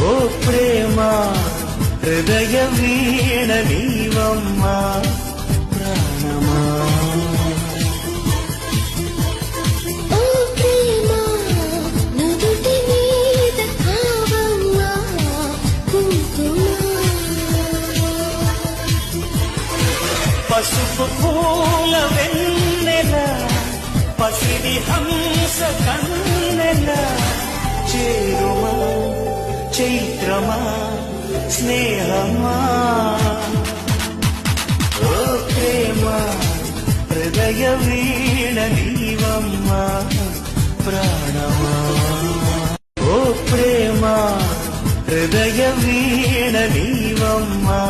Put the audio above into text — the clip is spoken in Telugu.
ఓ ప్రేమ హృదయ వీణ నీవమ్మా ప్రాణమా. ఓ ప్రేమ నుదుటి మీద కావమ్మా కుంకుమ. పసుపు పూల వెన్నెల పసిడి హంస కన్నెల చేరుమా చైత్రమా స్నేహమా. ఓ ప్రేమ హృదయ వీణ నీవమ్మా ప్రాణమా. ఓ ప్రేమ హృదయ వీణ నీవమ్మా